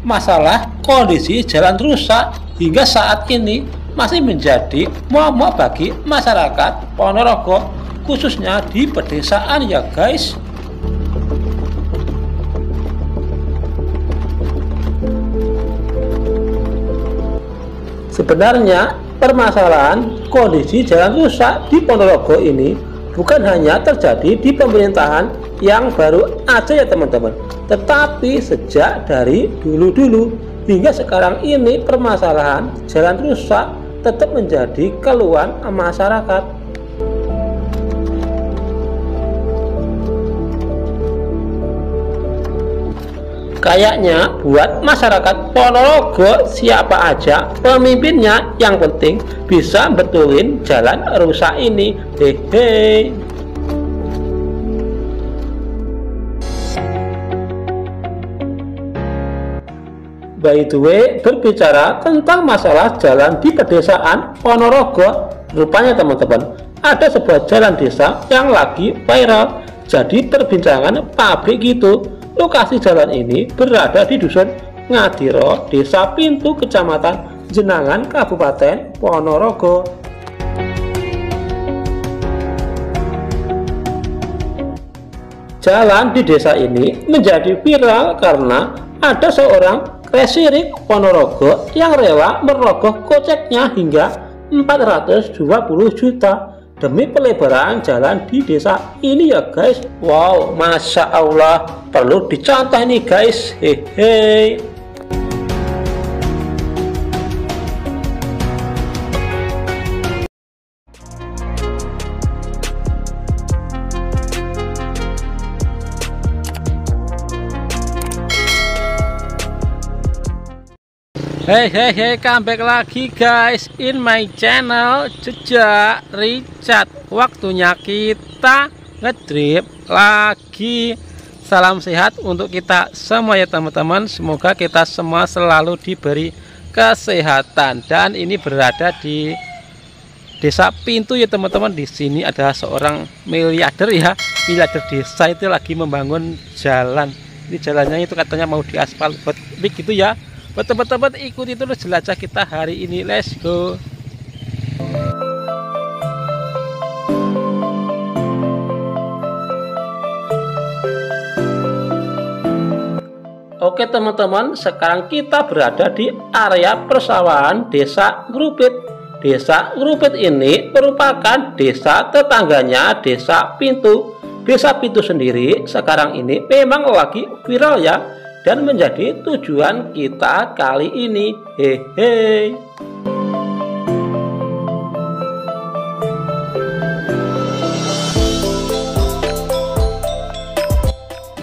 Masalah kondisi jalan rusak hingga saat ini masih menjadi momok bagi masyarakat Ponorogo, khususnya di pedesaan ya guys. Sebenarnya permasalahan kondisi jalan rusak di Ponorogo ini bukan hanya terjadi di pemerintahan yang baru aja ya teman-teman, tetapi sejak dari dulu-dulu hingga sekarang ini permasalahan jalan rusak tetap menjadi keluhan masyarakat. Kayaknya buat masyarakat Ponorogo siapa aja pemimpinnya, yang penting bisa betulin jalan rusak ini. Hehe. By the way, berbicara tentang masalah jalan di pedesaan Ponorogo, rupanya teman-teman ada sebuah jalan desa yang lagi viral jadi perbincangan publik gitu. Lokasi jalan ini berada di Dusun Ngadiro, Desa Pintu, Kecamatan Jenangan, Kabupaten Ponorogo. Jalan di desa ini menjadi viral karena ada seorang resirik Ponorogo yang rela merogoh koceknya hingga 420 juta demi pelebaran jalan di desa ini ya guys. Wow, masya Allah, perlu dicontoh nih guys. Hehe. Hey, come back lagi guys in my channel Jejak Richard. Waktunya kita ngedrip lagi. Salam sehat untuk kita semua ya teman-teman. Semoga kita semua selalu diberi kesehatan. Dan ini berada di Desa Pintu ya teman-teman. Di sini ada seorang miliarder ya, miliarder desa itu lagi membangun jalan. Ini jalannya itu katanya mau diaspal buat begitu ya. Buat teman-teman ikuti terus jelajah kita hari ini, let's go. Oke teman-teman, sekarang kita berada di area persawahan Desa Ngrupit. Desa Ngrupit ini merupakan desa tetangganya Desa Pintu. Desa Pintu sendiri sekarang ini memang lagi viral ya, dan menjadi tujuan kita kali ini. Hehe.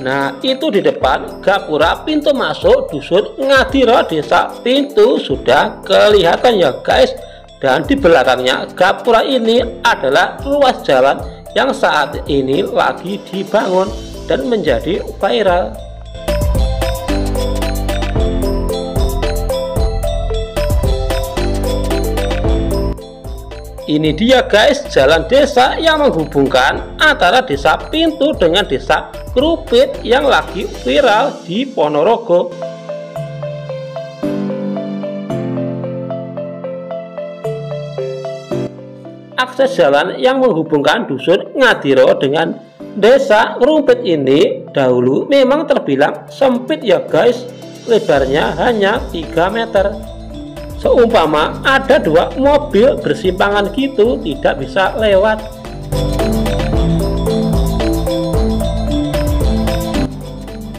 Nah, itu di depan gapura pintu masuk Dusun Ngadiro, Desa Pintu sudah kelihatan ya guys. Dan di belakangnya gapura ini adalah ruas jalan yang saat ini lagi dibangun dan menjadi viral. Ini dia guys, jalan desa yang menghubungkan antara Desa Pintu dengan Desa Ngrupit yang lagi viral di Ponorogo. Akses jalan yang menghubungkan Dusun Ngadiro dengan Desa Ngrupit ini dahulu memang terbilang sempit ya guys. Lebarnya hanya 3 meter. Seumpama ada 2 mobil bersimpangan gitu tidak bisa lewat.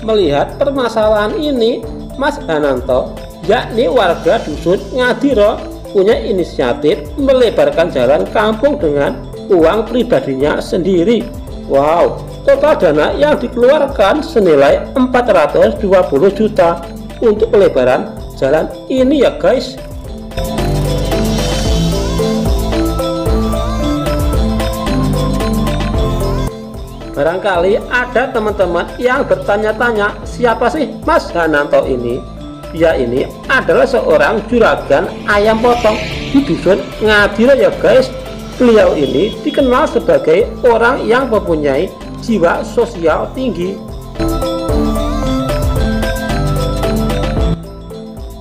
Melihat permasalahan ini, Mas Hananto, yakni warga Dusun Ngadiro, punya inisiatif melebarkan jalan kampung dengan uang pribadinya sendiri. Wow, total dana yang dikeluarkan senilai 420 juta untuk pelebaran jalan ini ya guys. Barangkali ada teman-teman yang bertanya-tanya, siapa sih Mas Hananto ini? Dia ini adalah seorang juragan ayam potong di Dusun Ngadiro ya guys. Beliau ini dikenal sebagai orang yang mempunyai jiwa sosial tinggi.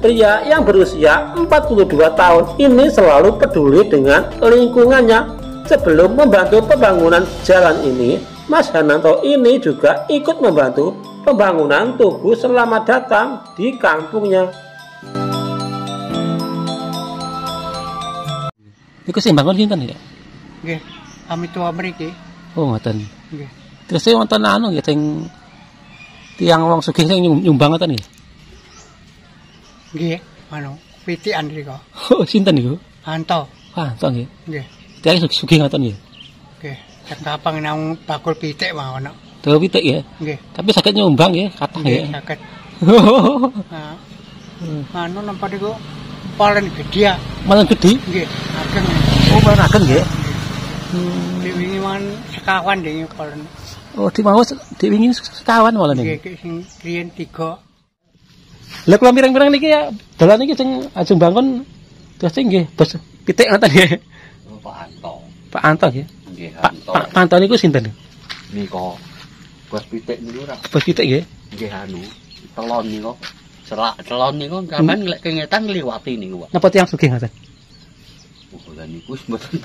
Pria yang berusia 42 tahun ini selalu peduli dengan lingkungannya. Sebelum membantu pembangunan jalan ini, Mas Hananto ini juga ikut membantu pembangunan Tugu Selamat Datang di kampungnya. Iku sing bangun sinten ya? Nggih, kami tua mriki. Oh, ngoten. Nggih. Terus wonten anu nggih sing tiyang wong sugih sing nyumbang ngoten nggih. Nggih, anu, pitikan niku. Oh, sinten niku? Anto. Wah, to nggih. Nggih. Tiyang sugih ngoten nggih. Nggih, kapang nang bakul pitik mawon. Dawa pitik ya. Nggih. Tapi saged nyumbang nggih, kathah Nggih, nggih. saged. Nah, anu napa niku paling gedhe ya. Malah gedhi. Nggih, ageng. Oh, malah ageng nggih. Di wingi man sekawan ding paling. Oh, di mau diwingin sekawan malah niku. Nggih, sing riyen 3. Lah kula mireng-mireng niki ya, dalan niki sing ajeng bangun terus nggih bos pitik ngoten nggih. Pak Anto. Pak Anto nggih. Nggih, Anto. Pak Anto niku sinten? Niku bos pitik niku ora. Bos pitik nggih. Nggih anu, telon niku. Selak telon niku sampean lek kengetan ngliwati niku, Pak. Napa tiyang sugih ngoten? Oh, lha niku wis mboten.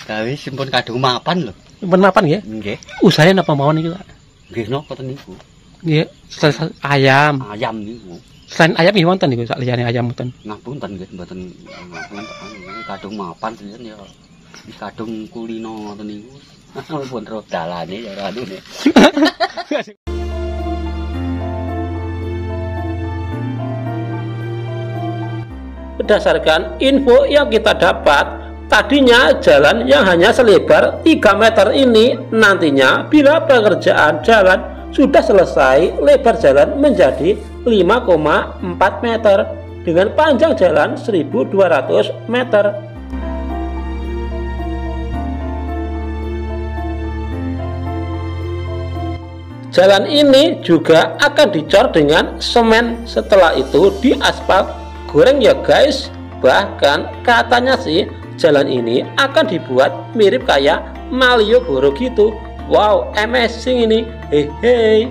Gawe simpun kadung mapan lho. Pun mapan nggih. Nggih. Usahane napa mawon niku, Pak? Nggih napa ten niku? Nggih, selain ayam. Ayam niku. Selain ayam nggih wonten niku sak liyane ayam wonten. Ngapunten nggih mboten kadung mapan sinten ya. Wis kadung kulino ngoten niku. Pun ro dalane ya ora anune. Berdasarkan info yang kita dapat, tadinya jalan yang hanya selebar 3 meter ini nantinya bila pengerjaan jalan sudah selesai, lebar jalan menjadi 5,4 meter dengan panjang jalan 1.200 meter. Jalan ini juga akan dicor dengan semen, setelah itu diaspal goreng ya guys. Bahkan katanya sih jalan ini akan dibuat mirip kayak Malioboro gitu. Wow, amazing ini. Hei.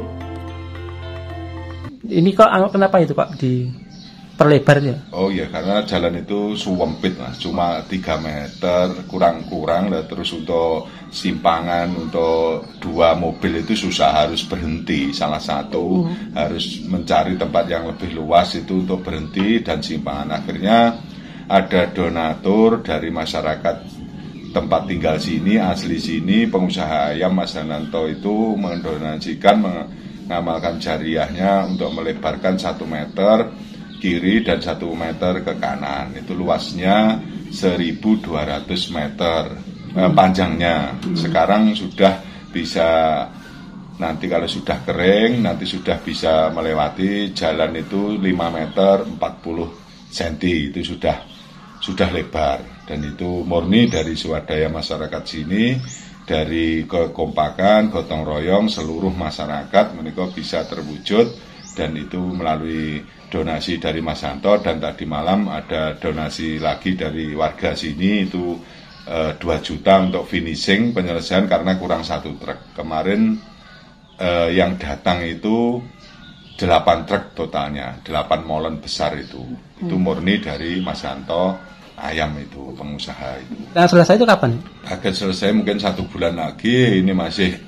Ini kok kenapa itu Pak diperlebar ya? Oh iya, karena jalan itu suwempit Mas, cuma 3 meter kurang-kurang lah. Terus untuk simpangan untuk 2 mobil itu susah, harus berhenti. Salah satu harus mencari tempat yang lebih luas itu untuk berhenti dan simpangan. Akhirnya ada donatur dari masyarakat tempat tinggal sini, asli sini, pengusaha ayam Mas Hananto itu mendonasikan, mengamalkan jariahnya untuk melebarkan 1 meter kiri dan 1 meter ke kanan. Itu luasnya 1.200 meter panjangnya. Sekarang sudah bisa, nanti kalau sudah kering nanti sudah bisa melewati jalan itu 5 meter 40 cm. Itu sudah lebar, dan itu murni dari swadaya masyarakat sini, dari kekompakan gotong royong seluruh masyarakat mereka bisa terwujud, dan itu melalui donasi dari Mas Hanto, dan tadi malam ada donasi lagi dari warga sini itu 2 juta untuk finishing penyelesaian karena kurang 1 truk. Kemarin yang datang itu 8 truk totalnya, 8 molen besar itu murni dari Mas Hanto ayam itu, pengusaha itu. Nah, selesai itu kapan? Akan selesai mungkin 1 bulan lagi. Ini masih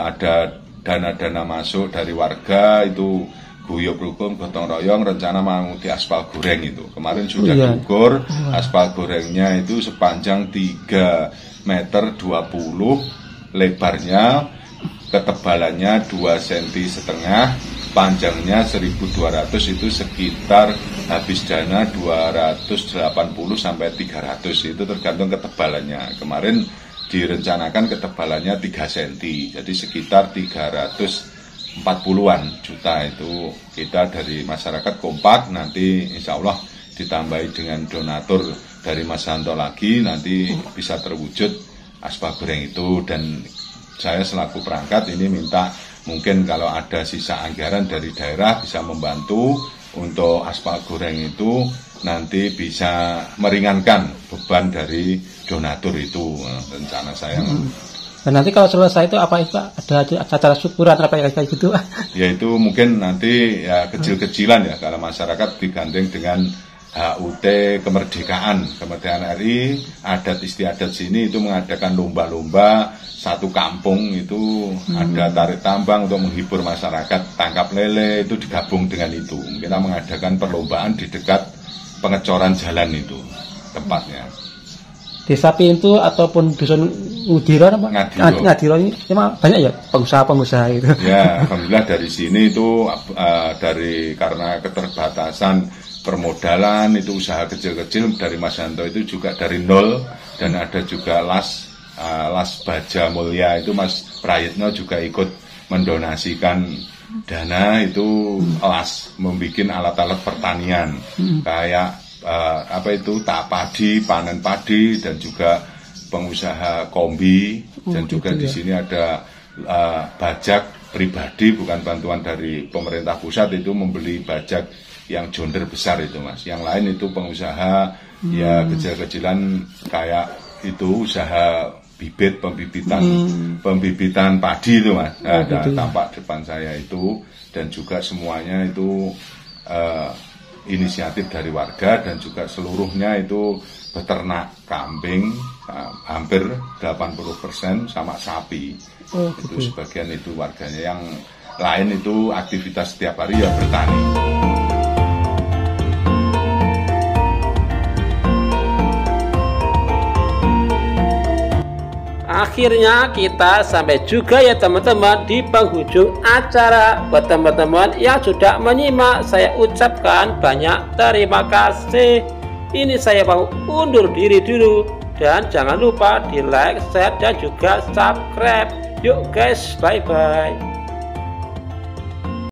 ada dana-dana masuk dari warga itu, guyub rukun gotong royong, rencana mau di aspal goreng itu. Kemarin sudah diukur, aspal gorengnya itu sepanjang 3 meter 20, lebarnya, ketebalannya 2,5 cm, panjangnya 1.200, itu sekitar habis dana 280 sampai 300, itu tergantung ketebalannya. Kemarin direncanakan ketebalannya 3 cm, jadi sekitar 340-an juta. Itu kita dari masyarakat kompak, nanti insya Allah ditambahi dengan donatur dari Mas Hanto lagi, nanti bisa terwujud aspal goreng itu. Dan saya selaku perangkat ini minta mungkin kalau ada sisa anggaran dari daerah bisa membantu untuk aspal goreng itu, nanti bisa meringankan beban dari donatur itu. Rencana saya Dan nanti kalau selesai itu apa itu Pak? Ada acara syukuran apa kayak gitu? Yaitu mungkin nanti ya kecil-kecilan ya, kalau masyarakat digandeng dengan HUT kemerdekaan RI, adat istiadat sini itu mengadakan lomba-lomba, satu kampung itu ada tarik tambang untuk menghibur masyarakat, tangkap lele itu digabung dengan itu. Kita mengadakan perlombaan di dekat pengecoran jalan itu tempatnya. Desa Pintu ataupun dusun Udiro apa? Ngadiro ini memang banyak ya pengusaha-pengusaha itu. Ya, alhamdulillah dari sini itu karena keterbatasan permodalan itu usaha kecil-kecil dari Mas Yanto itu juga dari nol, dan ada juga Las Baja Mulya itu Mas Prayitno juga ikut mendonasikan dana itu membuat alat-alat pertanian kayak tak padi, panen padi, dan juga pengusaha kombi, dan juga di sini ada bajak pribadi, bukan bantuan dari pemerintah pusat, itu membeli bajak yang jonder besar itu Mas. Yang lain itu pengusaha ya kecil-kecilan kayak itu usaha bibit, pembibitan padi itu Mas. Ada tampak depan saya itu, dan juga semuanya itu inisiatif dari warga, dan juga seluruhnya itu beternak kambing hampir 80% sama sapi. Itu sebagian itu warganya, yang lain itu aktivitas setiap hari ya bertani. Akhirnya kita sampai juga ya teman-teman di penghujung acara. Buat teman-teman yang sudah menyimak, saya ucapkan banyak terima kasih. Ini saya mau undur diri dulu, dan jangan lupa di like, share, dan juga subscribe. Yuk guys, bye bye.